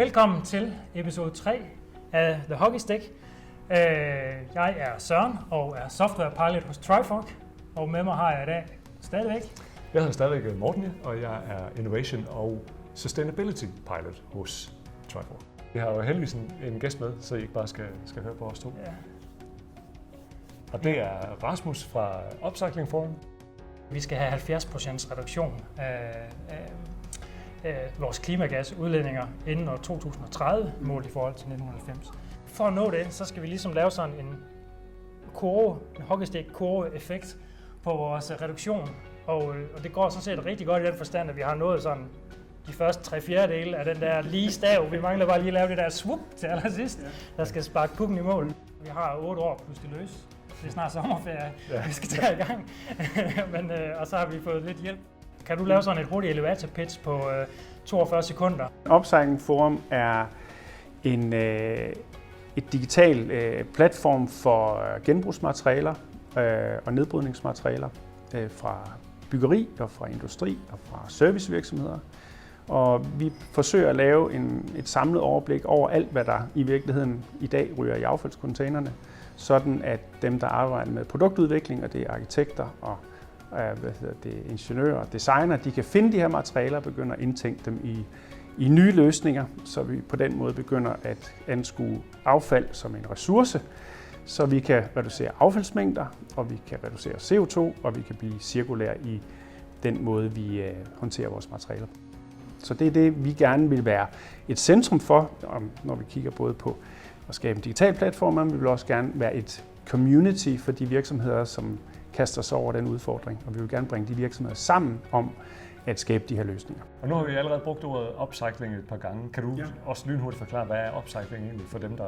Velkommen til episode 3 af The Hockey Stick. Jeg er Søren og er software pilot hos Trifork, og med mig har jeg i dag stadigvæk. Jeg hedder stadigvæk Morten, og jeg er Innovation og Sustainability Pilot hos Trifork. Vi har jo heldigvis en gæst med, så I ikke bare skal høre på os to. Ja. Og det er Rasmus fra Upcycling Forum. Vi skal have 70% reduktion af vores klimagasudledninger inden år 2030, målt i forhold til 1990. For at nå det, så skal vi ligesom lave sådan en hockeystick-kurve-effekt på vores reduktion. Og det går sådan set rigtig godt i den forstand, at vi har nået sådan de første 3/4 af den der lige stav. Vi mangler bare lige at lave det der swoop til allersidst, der skal sparke pukken i mål. Vi har 8 år plus det løs. Det er snart sommerferie, vi skal tage i gang. Og så har vi fået lidt hjælp. Kan du lave sådan et hurtigt elevator pitch på 42 sekunder? Upcycling Forum er et digital platform for genbrugsmaterialer og nedbrydningsmaterialer fra byggeri og fra industri og fra servicevirksomheder. Og vi forsøger at lave et samlet overblik over alt, hvad der i virkeligheden i dag ryger i affaldscontainerne, sådan at dem, der arbejder med produktudvikling, og det er arkitekter og ingeniører og designer, de kan finde de her materialer og begynde at indtænke dem i nye løsninger, så vi på den måde begynder at anskue affald som en ressource, så vi kan reducere affaldsmængder, og vi kan reducere CO2, og vi kan blive cirkulære i den måde, vi håndterer vores materialer. Så det er det, vi gerne vil være et centrum for, når vi kigger både på at skabe en digital platform, men vi vil også gerne være et community for de virksomheder, som kaster sig over den udfordring, og vi vil gerne bringe de virksomheder sammen om at skabe de her løsninger. Og nu har vi allerede brugt ordet upcycling et par gange. Kan du også lynhurtigt forklare, hvad er upcycling egentlig for dem, der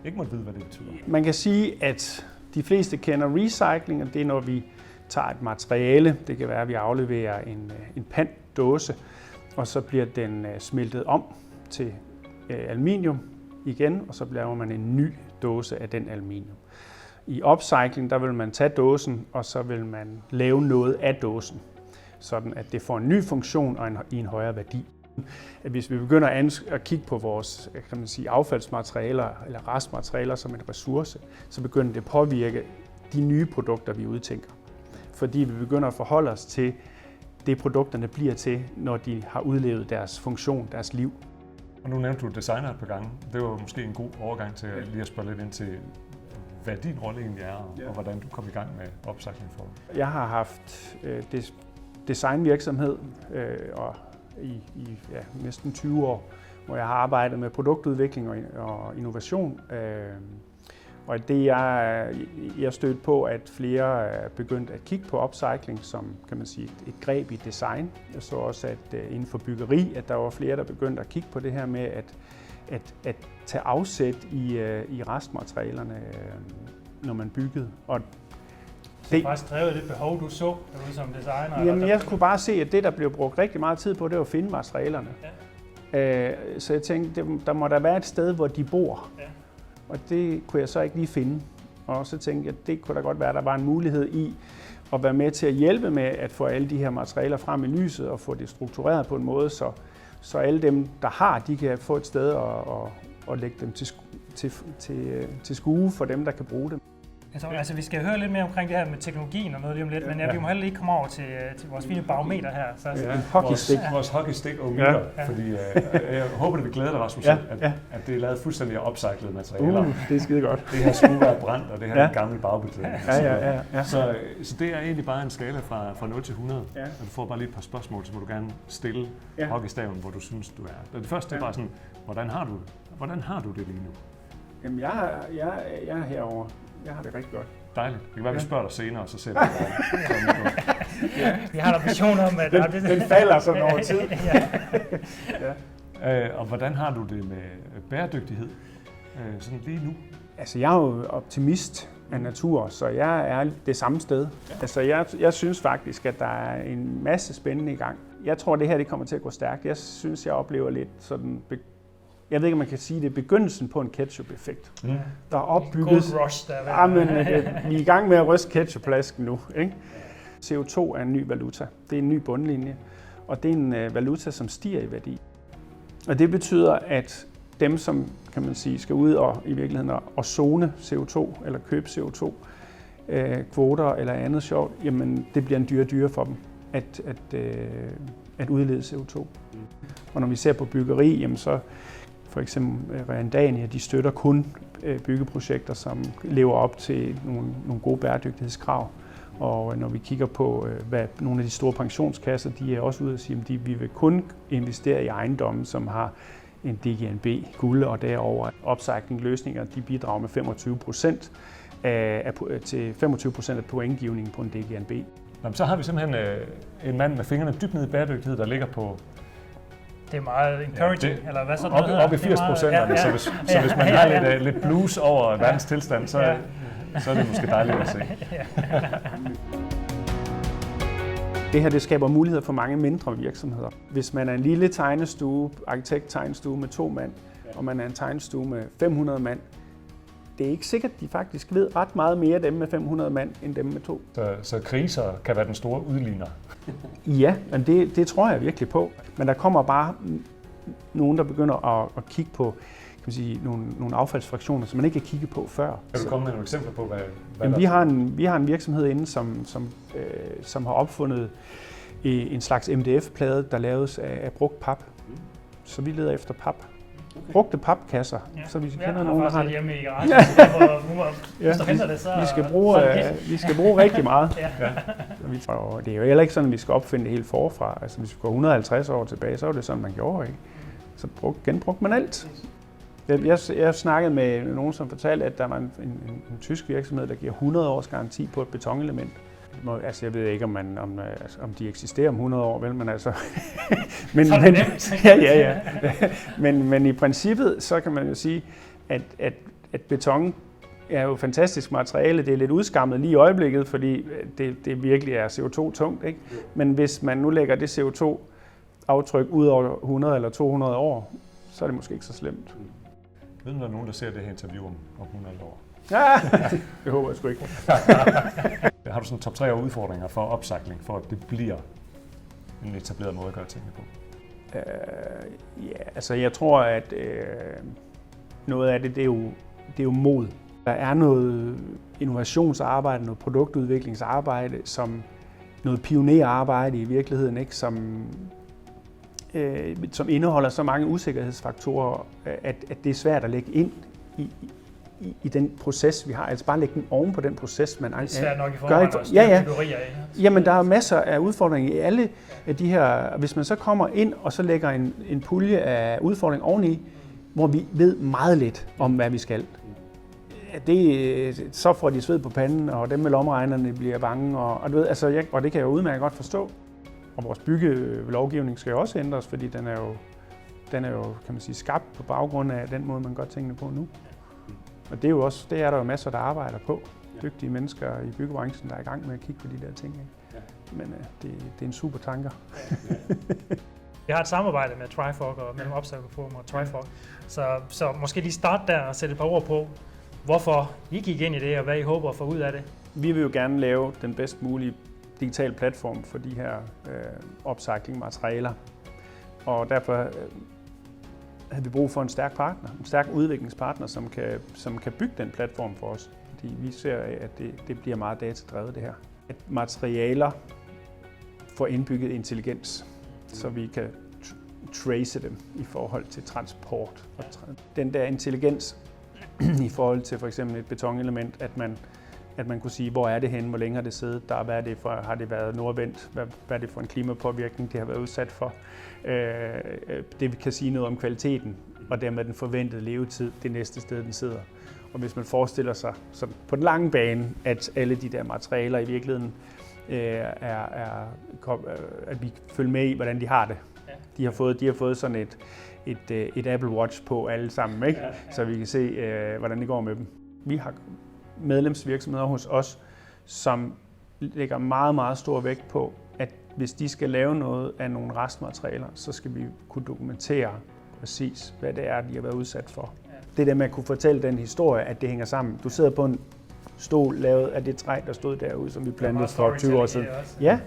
ikke måtte vide, hvad det betyder? Man kan sige, at de fleste kender recycling, og det er, når vi tager et materiale. Det kan være, at vi afleverer en pantdåse, og så bliver den smeltet om til aluminium igen, og så laver man en ny dåse af den aluminium. I upcycling, der vil man tage dåsen, og så vil man lave noget af dåsen, sådan at det får en ny funktion og i en højere værdi. At hvis vi begynder at kigge på vores affaldsmaterialer eller restmaterialer som en ressource, så begynder det at påvirke de nye produkter, vi udtænker. Fordi vi begynder at forholde os til det, produkterne bliver til, når de har udlevet deres funktion, deres liv. Og nu nævnte du designer et par gange. Det var måske en god overgang til lige at spørge lidt ind til, hvad din rolle egentlig er, og hvordan du kom i gang med Upcycling Forum. Jeg har haft designvirksomhed og i næsten 20 år, hvor jeg har arbejdet med produktudvikling og innovation. Og det jeg stødte på, at flere er begyndt at kigge på upcycling som, kan man sige, et greb i design. Jeg så også, at inden for byggeri, at der var flere, der begyndte at kigge på det her med at tage afsæt i restmaterialerne, når man byggede. Og det faktisk drevet det behov, du så derude som designer? Jamen, jeg kunne bare se, at det, der blev brugt rigtig meget tid på, det var at finde materialerne. Ja. Så jeg tænkte, der må der være et sted, hvor de bor. Ja. Og det kunne jeg så ikke lige finde. Og så tænkte jeg, at det kunne da godt være, at der var en mulighed i at være med til at hjælpe med at få alle de her materialer frem i lyset og få det struktureret på en måde, så alle dem, der har, de kan få et sted og lægge dem til skue for dem, der kan bruge dem. Altså, vi skal høre lidt mere omkring det her med teknologien og noget lige om lidt, men vi må heller ikke komme over til vores fine barometer her først. Ja, hockeystick. Vores hockeystick og meter, fordi jeg håber, det vil glæde dig, Rasmus, at det er lavet fuldstændig af upcyclede materialer. Det er skide godt. Det her skulle være brændt, og det her er en gammel bagbeklædning. Ja. Så det er egentlig bare en skala fra 0 til 100. Ja. Og du får bare lige et par spørgsmål, så må du gerne stille hockeystaven, hvor du synes, du er. Det første er bare sådan, hvordan har du det lige nu? Jamen, jeg er herovre. Jeg har det rigtig godt. Dejligt. Det kan være, vi spørger dig senere, og så ser vi Vi har da visioner om, at den falder sådan over tid. Og hvordan har du det med bæredygtighed sådan lige nu? Altså, jeg er jo optimist af natur, så jeg er det samme sted. Ja. Altså, jeg synes faktisk, at der er en masse spændende i gang. Jeg tror, det her det kommer til at gå stærkt. Jeg synes, jeg oplever lidt sådan... Jeg ved ikke, om man kan sige, det er begyndelsen på en ketchup-effekt. Mm. Der er opbygget... Gold rush, der er vi er i gang med at ryste ketchupflasken nu. Ikke? CO2 er en ny valuta. Det er en ny bundlinje. Og det er en valuta, som stiger i værdi. Og det betyder, at dem, som kan man sige, skal ud og i virkeligheden og zone CO2 eller købe CO2 kvoter eller andet sjovt, jamen det bliver en dyre for dem at udlede CO2. Og når vi ser på byggeri, jamen så for eksempel Realdania, de støtter kun byggeprojekter, som lever op til nogle gode bæredygtighedskrav. Og når vi kigger på, hvad nogle af de store pensionskasser, de er også ude at sige, at vi vil kun investere i ejendomme, som har en DGNB guld og derover. Upcycling-løsninger, de bidrager med 25% til 25% af pointgivningen på en DGNB. Jamen, så har vi simpelthen en mand med fingrene dybt ned i bæredygtighed, der ligger på... Det er meget encouraging, eller hvad så det hedder? Op i 80%, så hvis man har lidt blues over verdens tilstand, så er det måske dejligt at se. Det her det skaber muligheder for mange mindre virksomheder. Hvis man er en lille tegnestue, arkitekt-tegnestue med 2 mand, og man er en tegnestue med 500 mand, det er ikke sikkert, at de faktisk ved ret meget mere dem med 500 mand, end dem med 2. Så kriser kan være den store udligner? Ja, men det tror jeg virkelig på. Men der kommer bare nogen, der begynder at kigge på kan man sige, nogle affaldsfraktioner, som man ikke har kigget på før. Kan du komme med nogle eksempler på, hvad jamen, vi har en virksomhed inde, som har opfundet en slags MDF-plade, der laves af brugt pap. Så vi leder efter pap. Brugte papkasser, så vi kender nogen, der har det. Hjemme i garagen, hvis du henter det, så... Vi skal bruge rigtig meget. Og det er jo heller ikke sådan, at vi skal opfinde det helt forfra. Altså, hvis vi går 150 år tilbage, så er det sådan, man gjorde, ikke? Så genbrugte man alt. Jeg snakkede med nogen, som fortalte, at der var en tysk virksomhed, der giver 100 års garanti på et betonelement. Altså, jeg ved ikke, om de eksisterer om 100 år, vel, men altså... men i princippet, så kan man jo sige, at beton er jo et fantastisk materiale. Det er lidt udskammet lige i øjeblikket, fordi det virkelig er CO2-tungt, ikke? Men hvis man nu lægger det CO2-aftryk ud over 100 eller 200 år, så er det måske ikke så slemt. Ved du, der er nogen, der ser det her interview om 100 år? Ja, det håber jeg sgu ikke. Har du sådan top 3 udfordringer for upcycling, for at det bliver en etableret måde at gøre tingene på? Ja, altså jeg tror, at noget af det er jo mod. Der er noget innovationsarbejde, noget produktudviklingsarbejde, som noget pionerarbejde i virkeligheden, ikke? Som indeholder så mange usikkerhedsfaktorer, at det er svært at lægge ind i den proces, vi har. Altså bare lægge den oven på den proces, man gør. Det er svært nok i forvejen byggerier af. Jamen, der er masser af udfordringer i alle af de her. Hvis man så kommer ind og så lægger en pulje af udfordringer oveni, hvor vi ved meget lidt om, hvad vi skal. Så får de sved på panden, og dem med lommeregnerne bliver bange, og det kan jeg jo udmærket godt forstå. Og vores byggelovgivning skal jo også ændres, fordi den er jo kan man sige, skabt på baggrund af den måde, man gør tingene på nu. Og det er der jo masser, der arbejder på. Dygtige mennesker i byggebranchen, der er i gang med at kigge på de der ting. Ikke? Men det er en super tanker. Vi har et samarbejde med Trifork og mellem Upcycle Forum og Trifork. Så måske lige starte der og sætte et par ord på, hvorfor I gik ind i det, og hvad I håber at få ud af det. Vi vil jo gerne lave den bedst mulige digitale platform for de her upcycling-materialer. Og derfor havde vi brug for en stærk partner, en stærk udviklingspartner, som kan bygge den platform for os. Fordi vi ser, at det bliver meget datadrevet det her. At materialer får indbygget intelligens, så vi kan trace dem i forhold til transport. Den der intelligens i forhold til for eksempel et betonelement, at man kunne sige, hvor er det henne, hvor længe har det siddet der, har det været nordvendt, hvad er det for en klimapåvirkning, det har været udsat for. Det kan sige noget om kvaliteten, og dermed den forventede levetid, det næste sted, den sidder. Og hvis man forestiller sig sådan på den lange bane, at alle de der materialer i virkeligheden at vi følger med i, hvordan de har det. De har fået sådan et Apple Watch på alle sammen, ikke? Så vi kan se, hvordan det går med dem. Vi har medlemsvirksomheder hos os, som lægger meget, meget stor vægt på, at hvis de skal lave noget af nogle restmaterialer, så skal vi kunne dokumentere præcis, hvad det er, de har været udsat for. Det der med at kunne fortælle den historie, at det hænger sammen. Du sidder på en stol lavet af det træ, der stod derude, som vi plantede for 20 år siden. Ja.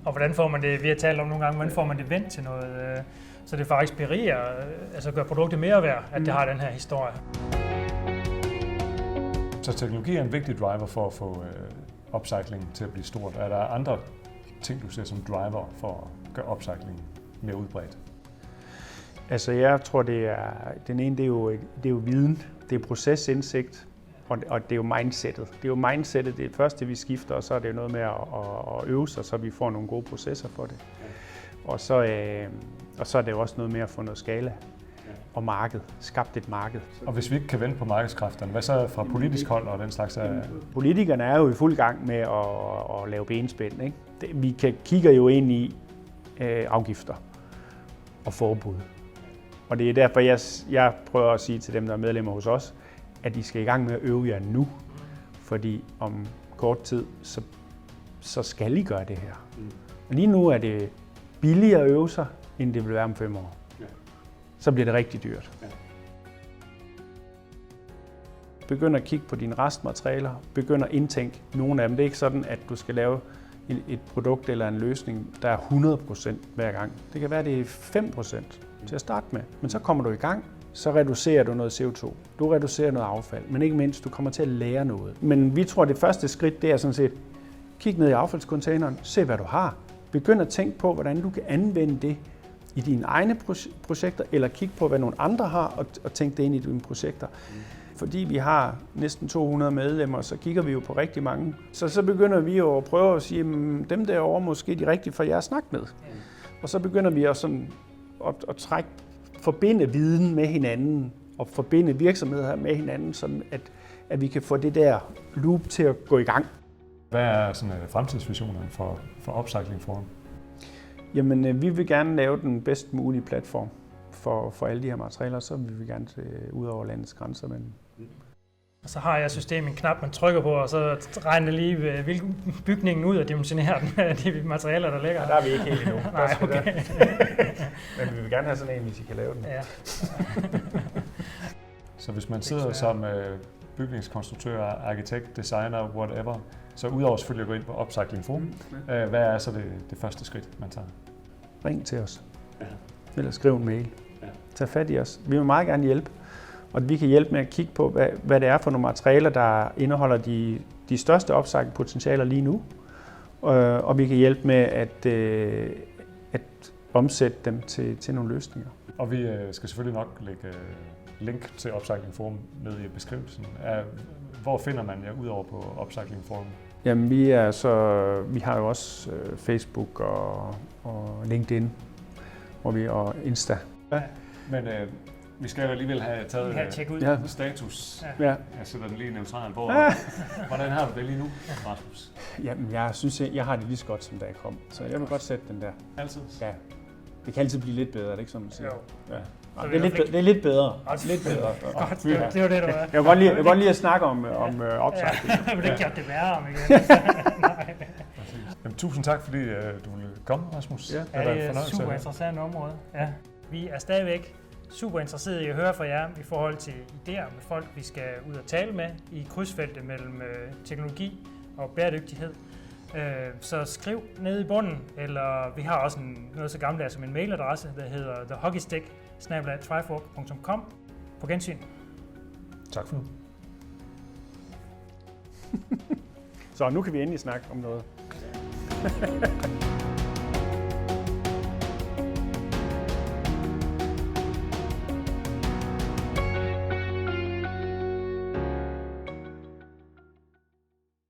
Og hvordan får man det, vi har talt om nogle gange, hvordan får man det vendt til noget, så det faktisk inspirerer, altså gør produktet mere værd, at det har den her historie. Så teknologi er en vigtig driver for at få upcycling til at blive stort. Er der andre ting, du ser som driver for at gøre upcycling mere udbredt? Altså jeg tror, den ene det er jo viden, det er procesindsigt, og det er jo mindsetet. Det er jo mindsetet, det er det første, vi skifter, og så er det noget med at øve sig, så vi får nogle gode processer for det. Og så er det jo også noget med at få noget skala og marked, skabt et marked. Og hvis vi ikke kan vente på markedskræfterne, hvad så fra politisk hold og den slags? Politikerne er jo i fuld gang med at lave benspænd, ikke? Vi kigger jo ind i afgifter og forbud. Og det er derfor, jeg prøver at sige til dem, der er medlemmer hos os, at I skal i gang med at øve jer nu. Fordi om kort tid, så skal I gøre det her. Og lige nu er det billigere at øve sig, end det vil være om 5 år. Så bliver det rigtig dyrt. Begynd at kigge på dine restmaterialer. Begynd at indtænke nogle af dem. Det er ikke sådan, at du skal lave et produkt eller en løsning, der er 100% hver gang. Det kan være, det er 5% til at starte med. Men så kommer du i gang, så reducerer du noget CO2. Du reducerer noget affald, men ikke mindst, du kommer til at lære noget. Men vi tror, at det første skridt, det er sådan set, kig ned i affaldscontaineren, se hvad du har. Begynd at tænke på, hvordan du kan anvende det i dine egne projekter, eller kig på, hvad nogle andre har, og tænk det ind i dine projekter. Fordi vi har næsten 200 medlemmer, så kigger vi jo på rigtig mange. Så begynder vi jo at prøve at sige, dem derovre måske de rigtige for jer at snakke med. Og så begynder vi også sådan at forbinde viden med hinanden, og forbinde virksomheder med hinanden, sådan at vi kan få det der loop til at gå i gang. Hvad er sådan fremtidsvisionerne for Upcycling Forum? Jamen, vi vil gerne lave den bedst mulige platform for alle de her materialer, så vil vi gerne ud over landets grænser. Og så har jeg systemet en knap, man trykker på, og så regner lige bygningen ud og dimensionerer de materialer, der ligger. Ja, der er vi ikke helt endnu. Nej, okay. Men vi vil gerne have sådan en, hvis I kan lave den. Ja. Så hvis man sidder som bygningskonstruktør, arkitekt, designer, whatever, så udover selvfølgelig at gå ind på Upcycling Forum, hvad er så det første skridt, man tager? Ring til os. Ja. Eller skriv en mail. Ja. Tag fat i os. Vi vil meget gerne hjælpe. Og vi kan hjælpe med at kigge på, hvad det er for nogle materialer, der indeholder de største upcycling-potentialer lige nu. Og vi kan hjælpe med at omsætte dem til nogle løsninger. Og vi skal selvfølgelig nok lægge link til Upcycling Forum ned i beskrivelsen. Hvor finder man jer udover på Upcycling Forum? Jamen vi har jo også Facebook og LinkedIn og Insta. Ja, men vi skal jo alligevel have taget status. Ja. Jeg sætter den lige neutralt. Hvordan har du det lige nu, Rasmus? Jamen, jeg synes, jeg har det lige så godt, som da jeg kom. Så jeg vil godt sætte den der. Altid? Ja. Det kan altid blive lidt bedre, er det ikke sådan, man siger? Jo. Ja. Det er lidt bedre. Lidt bedre. Godt, det var det, du var. Jeg kan godt lide at snakke om upcycling. Ja, men det gjorde det værre om igen. Jamen, tusind tak, fordi du ville komme, Rasmus. Ja, det er et super interessant område. Ja. Vi er stadigvæk super interesserede i at høre fra jer i forhold til idéer med folk, vi skal ud og tale med i krydsfeltet mellem teknologi og bæredygtighed. Så skriv ned i bunden, eller vi har også noget så gammelt som en mailadresse, der hedder thehockeystick@trifork.com. På gensyn. Tak for nu. Så nu kan vi endelig snakke om noget.